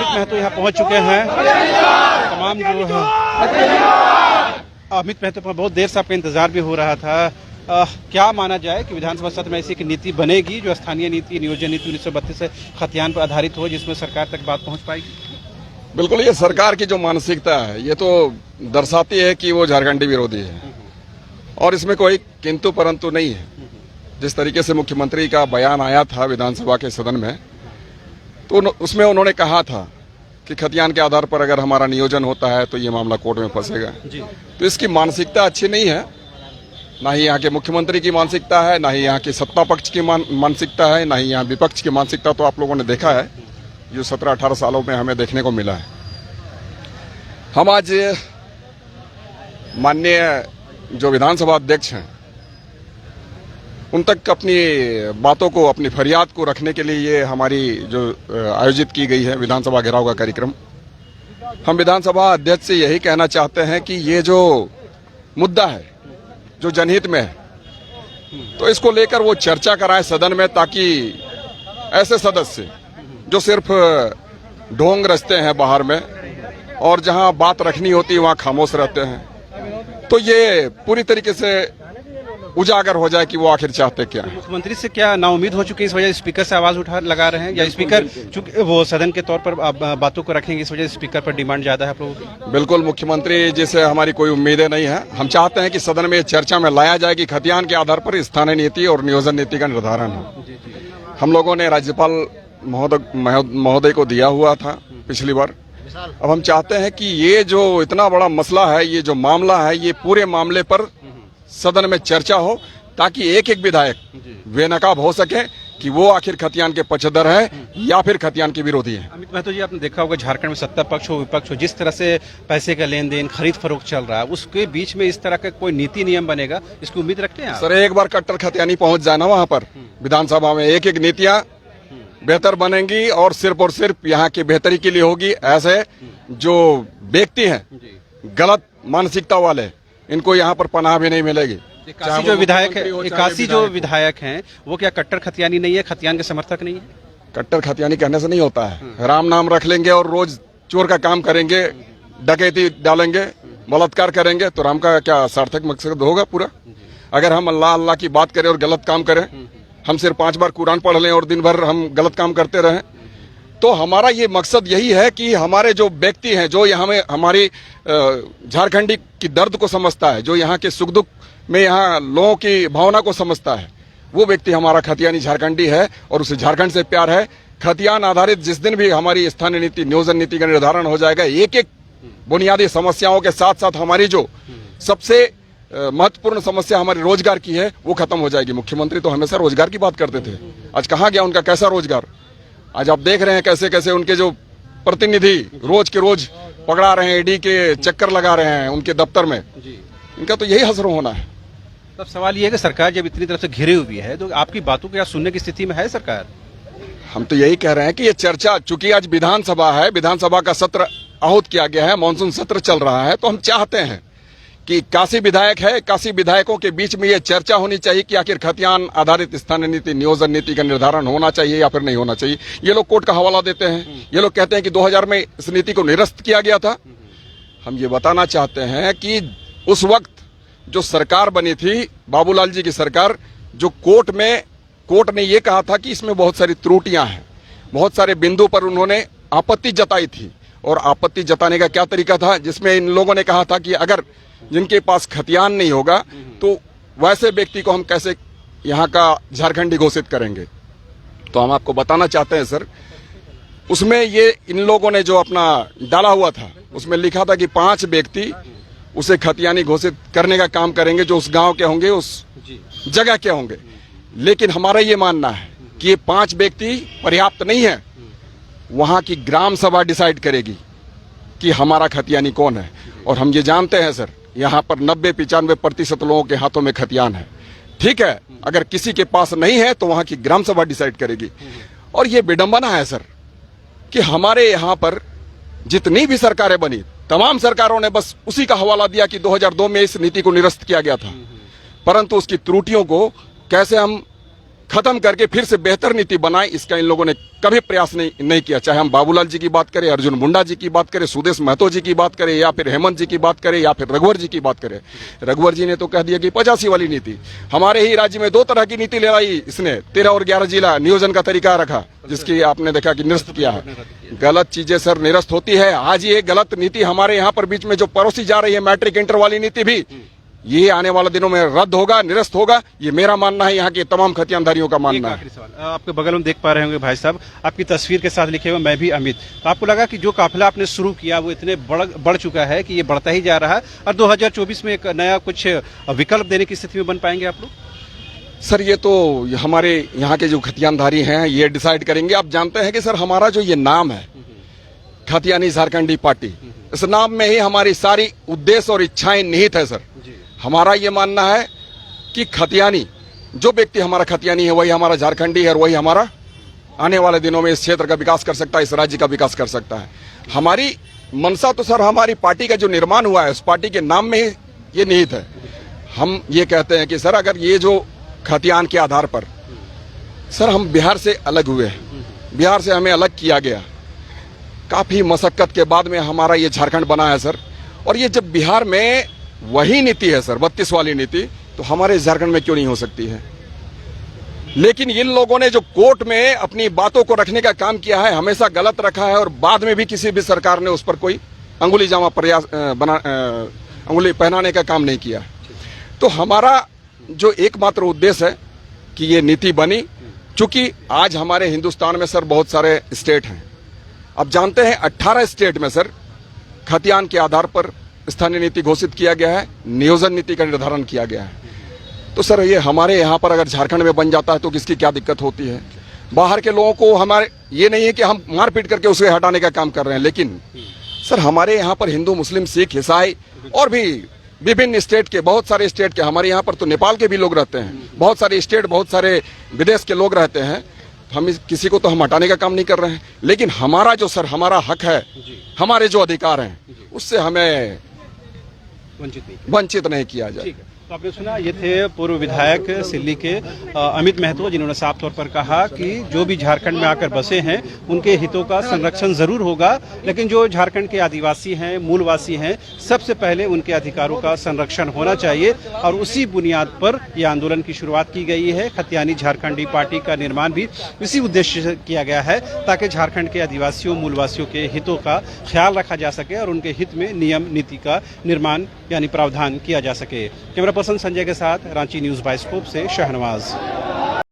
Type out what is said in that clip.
महतो यहाँ पहुंच चुके हैं। तमाम जो है अमित महतो पर बहुत देर से आपका इंतजार भी हो रहा था। क्या माना जाए कि विधानसभा सत्र में ऐसी एक नीति बनेगी जो स्थानीय नीति, नियोजन नीति 1932 से खतियान पर आधारित हो, जिसमें सरकार तक बात पहुंच पाएगी? बिल्कुल, ये सरकार की जो मानसिकता है ये तो दर्शाती है कि वो झारखंडी विरोधी है और इसमें कोई किंतु परंतु नहीं है। जिस तरीके से मुख्यमंत्री का बयान आया था विधानसभा के सदन में, तो उसमें उन्होंने कहा था कि खतियान के आधार पर अगर हमारा नियोजन होता है तो ये मामला कोर्ट में फंसेगा। तो इसकी मानसिकता अच्छी नहीं है, ना ही यहाँ के मुख्यमंत्री की मानसिकता है, ना ही यहाँ की सत्ता पक्ष की मानसिकता है, ना ही यहाँ विपक्ष की मानसिकता। तो आप लोगों ने देखा है जो 17-18 सालों में हमें देखने को मिला है। हम आज माननीय जो विधानसभा अध्यक्ष हैं उन तक अपनी बातों को, अपनी फरियाद को रखने के लिए ये हमारी जो आयोजित की गई है विधानसभा घेराव का कार्यक्रम। हम विधानसभा अध्यक्ष से यही कहना चाहते हैं कि ये जो मुद्दा है जो जनहित में है, तो इसको लेकर वो चर्चा कराएं सदन में, ताकि ऐसे सदस्य जो सिर्फ ढोंग रचते हैं बाहर में और जहां बात रखनी होती है वहां खामोश रहते हैं, तो ये पूरी तरीके से उजागर हो जाए कि वो आखिर चाहते क्या है। मुख्यमंत्री से क्या नाउम्मीद हो चुकी है, इस वजह से स्पीकर से आवाज लगा रहे हैं, या स्पीकर चूंकि वो सदन के तौर पर बातों को रखेंगे इस वजह से स्पीकर पर डिमांड ज्यादा है आप लोगों की? बिल्कुल, मुख्यमंत्री जी से हमारी कोई उम्मीदें नहीं है। हम चाहते हैं कि सदन में चर्चा में लाया जाए कि खतियान के आधार पर स्थानीय नीति और नियोजन नीति का निर्धारण हो। हम लोगों ने राज्यपाल महोदय को दिया हुआ था पिछली बार। अब हम चाहते हैं कि ये जो इतना बड़ा मसला है, ये जो मामला है, ये पूरे मामले पर सदन में चर्चा हो, ताकि एक एक विधायक बेनकाब हो सके कि वो आखिर खतियान के पक्षधर है या फिर खतियान के विरोधी है। अमित महतो जी, आपने देखा होगा झारखंड में सत्ता पक्ष हो विपक्ष हो, जिस तरह से पैसे का लेन देन, खरीद फरोख्त चल रहा है, उसके बीच में इस तरह का कोई नीति नियम बनेगा, इसकी उम्मीद रखते हैं? सर, एक बार कट्टर खतियानी पहुंच जाए ना वहां पर विधानसभा में, एक एक नीतियां बेहतर बनेंगी और सिर्फ यहाँ की बेहतरी के लिए होगी। ऐसे जो व्यक्ति हैं गलत मानसिकता वाले, इनको यहाँ पर पनाह भी नहीं मिलेगी। 81 जो विधायक है, 81 जो विधायक हैं, वो क्या कट्टर खतियानी नहीं है, खतियान के समर्थक नहीं है? कट्टर खतियानी कहने से नहीं होता है। राम नाम रख लेंगे और रोज चोर का काम करेंगे, डकैती डालेंगे, बलात्कार करेंगे, तो राम का क्या सार्थक मकसद होगा पूरा? अगर हम अल्लाह अल्लाह की बात करें और गलत काम करें, हम सिर्फ 5 बार कुरान पढ़ लें और दिन भर हम गलत काम करते रहें, तो हमारा ये मकसद यही है कि हमारे जो व्यक्ति हैं, जो यहाँ में हमारी झारखंडी की दर्द को समझता है, जो यहाँ के सुख दुख में यहाँ लोगों की भावना को समझता है, वो व्यक्ति हमारा खतियानी झारखंडी है और उसे झारखंड से प्यार है। खतियान आधारित जिस दिन भी हमारी स्थानीय नीति, नियोजन नीति का निर्धारण हो जाएगा, एक एक बुनियादी समस्याओं के साथ साथ हमारी जो सबसे महत्वपूर्ण समस्या हमारी रोजगार की है वो खत्म हो जाएगी। मुख्यमंत्री तो हमेशा रोजगार की बात करते थे, आज कहाँ गया उनका कैसा रोजगार? आज आप देख रहे हैं कैसे कैसे उनके जो प्रतिनिधि रोज के रोज पकड़ा रहे हैं, ईडी के चक्कर लगा रहे हैं उनके दफ्तर में। इनका तो यही हसर होना है। तब सवाल ये है कि सरकार जब इतनी तरफ से घिरी हुई है, तो आपकी बातों को क्या सुनने की स्थिति में है सरकार? हम तो यही कह रहे हैं कि ये चर्चा, चूंकि आज विधानसभा है, विधानसभा का सत्र आहूत किया गया है, मानसून सत्र चल रहा है, तो हम चाहते हैं कि 81 विधायक है, 81 विधायकों के बीच में ये चर्चा होनी चाहिए कि आखिर खतियान आधारित स्थानीय नीति, नियोजन नीति का निर्धारण होना चाहिए या फिर नहीं होना चाहिए। ये लोग कोर्ट का हवाला देते हैं, ये लोग कहते हैं कि 2000 में इस नीति को निरस्त किया गया था। हम ये बताना चाहते हैं कि उस वक्त जो सरकार बनी थी, बाबूलाल जी की सरकार, जो कोर्ट ने ये कहा था कि इसमें बहुत सारी त्रुटियां हैं, बहुत सारे बिंदु पर उन्होंने आपत्ति जताई थी। और आपत्ति जताने का क्या तरीका था, जिसमें इन लोगों ने कहा था कि अगर जिनके पास खतियान नहीं होगा तो वैसे व्यक्ति को हम कैसे यहाँ का झारखंडी घोषित करेंगे। तो हम आपको बताना चाहते हैं सर, उसमें ये इन लोगों ने जो अपना डाला हुआ था, उसमें लिखा था कि 5 व्यक्ति उसे खतियानी घोषित करने का काम करेंगे, जो उस गांव के होंगे, उस जगह के होंगे। लेकिन हमारा ये मानना है कि ये 5 व्यक्ति पर्याप्त नहीं है। वहां की ग्राम सभा डिसाइड करेगी कि हमारा खतियानी कौन है। और हम ये जानते हैं सर, यहाँ पर 90-95% लोगों के हाथों में खतियान है। ठीक है, अगर किसी के पास नहीं है तो वहां की ग्राम सभा डिसाइड करेगी। और ये विडंबना है सर कि हमारे यहाँ पर जितनी भी सरकारें बनी, तमाम सरकारों ने बस उसी का हवाला दिया कि 2002 में इस नीति को निरस्त किया गया था, परंतु उसकी त्रुटियों को कैसे हम खत्म करके फिर से बेहतर नीति बनाए, इसका इन लोगों ने कभी प्रयास नहीं किया। चाहे हम बाबूलाल जी की बात करें, अर्जुन मुंडा जी की बात करें, सुदेश महतो जी की बात करें, या फिर हेमंत जी की बात करें, या फिर रघुवर जी की बात करें। रघुवर जी ने तो कह दिया कि 85 वाली नीति। हमारे ही राज्य में 2 तरह की नीति ले आई इसने, 13 और 11 जिला नियोजन का तरीका रखा, जिसकी आपने देखा कि निरस्त किया है। गलत चीजें सर निरस्त होती है। आज ये गलत नीति हमारे यहाँ पर बीच में जो परोसी जा रही है, मैट्रिक इंटर वाली नीति भी, ये आने वाले दिनों में रद्द होगा, निरस्त होगा। ये मेरा मानना है, यहाँ के तमाम खतियानधारियों का मानना है। आखिरी सवाल, आपके बगल में देख पा रहे होंगे भाई साहब, आपकी तस्वीर के साथ लिखे हुए मैं भी अमित। तो आपको लगा कि जो काफिला आपने शुरू किया वो इतने बढ़ चुका है कि ये बढ़ता ही जा रहा है, और 2024 में एक नया कुछ विकल्प देने की स्थिति में बन पाएंगे आप लोग? सर ये तो हमारे यहाँ के जो खतियानधारी हैं ये डिसाइड करेंगे। आप जानते हैं कि सर हमारा जो ये नाम है खतियानी झारखंडी पार्टी, इस नाम में ही हमारी सारी उद्देश्य और इच्छाएं निहित है। सर हमारा ये मानना है कि खतियानी, जो व्यक्ति हमारा खतियानी है वही हमारा झारखंडी है, और वही हमारा आने वाले दिनों में इस क्षेत्र का विकास कर सकता है, इस राज्य का विकास कर सकता है। हमारी मनसा तो सर हमारी पार्टी का जो निर्माण हुआ है उस पार्टी के नाम में ही ये निहित है। हम ये कहते हैं कि सर अगर ये जो खतियान के आधार पर सर हम बिहार से अलग हुए हैं, बिहार से हमें अलग किया गया, काफी मशक्कत के बाद में हमारा ये झारखंड बना है सर। और ये जब बिहार में वही नीति है सर 32 वाली नीति, तो हमारे झारखंड में क्यों नहीं हो सकती है? लेकिन इन लोगों ने जो कोर्ट में अपनी बातों को रखने का काम किया है हमेशा गलत रखा है, और बाद में भी किसी भी सरकार ने उस पर कोई अंगुली जामा प्रयास अंगुली पहनाने का काम नहीं किया। तो हमारा जो एकमात्र उद्देश्य है कि ये नीति बनी, चूंकि आज हमारे हिंदुस्तान में सर बहुत सारे स्टेट हैं। अब जानते हैं 18 स्टेट में सर खतियान के आधार पर स्थानीय नीति घोषित किया गया है, नियोजन नीति का निर्धारण किया गया है। तो सर ये हमारे यहाँ पर अगर झारखंड में बन जाता है तो किसकी क्या दिक्कत होती है? बाहर के लोगों को हमारे ये नहीं है कि हम मारपीट करके उसे हटाने का काम कर रहे हैं, लेकिन सर हमारे यहाँ पर हिंदू, मुस्लिम, सिख, ईसाई और भी विभिन्न स्टेट के, बहुत सारे स्टेट के, हमारे यहाँ पर तो नेपाल के भी लोग रहते हैं, बहुत सारे स्टेट, बहुत सारे विदेश के लोग रहते हैं। हम किसी को तो हम हटाने का काम नहीं कर रहे हैं, लेकिन हमारा जो सर हमारा हक है, हमारे जो अधिकार हैं, उससे हमें वंचित नहीं किया जाए। तो आपने सुना, ये थे पूर्व विधायक सिल्ली के अमित महतो, जिन्होंने साफ तौर पर कहा कि जो भी झारखंड में आकर बसे हैं उनके हितों का संरक्षण जरूर होगा, लेकिन जो झारखंड के आदिवासी हैं, मूलवासी हैं, सबसे पहले उनके अधिकारों का संरक्षण होना चाहिए। और उसी बुनियाद पर यह आंदोलन की शुरुआत की गई है। खतियानी झारखंडी पार्टी का निर्माण भी इसी उद्देश्य से किया गया है, ताकि झारखंड के आदिवासियों, मूलवासियों के हितों का ख्याल रखा जा सके और उनके हित में नियम नीति का निर्माण यानी प्रावधान किया जा सके। कैमरा पर्सन संजय के साथ रांची न्यूज़ बाइस्कोप से शहनवाज।